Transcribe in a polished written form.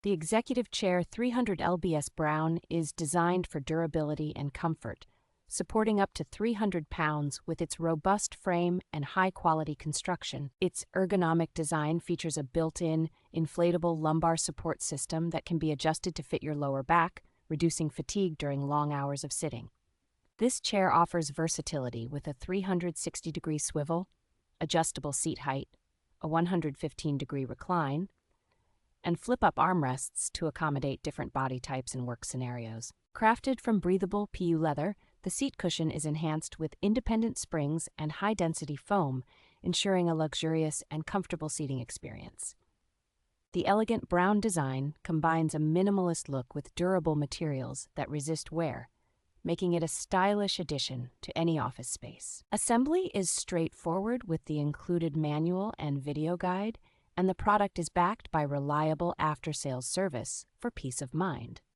The Executive Chair 300 lbs Brown is designed for durability and comfort, supporting up to 300 pounds with its robust frame and high-quality construction. Its ergonomic design features a built-in, inflatable lumbar support system that can be adjusted to fit your lower back, reducing fatigue during long hours of sitting. This chair offers versatility with a 360-degree swivel, adjustable seat height, a 115-degree recline, and flip-up armrests to accommodate different body types and work scenarios. Crafted from breathable PU leather, the seat cushion is enhanced with independent springs and high-density foam, ensuring a luxurious and comfortable seating experience. The elegant brown design combines a minimalist look with durable materials that resist wear, making it a stylish addition to any office space. Assembly is straightforward with the included manual and video guide, and the product is backed by reliable after-sales service for peace of mind.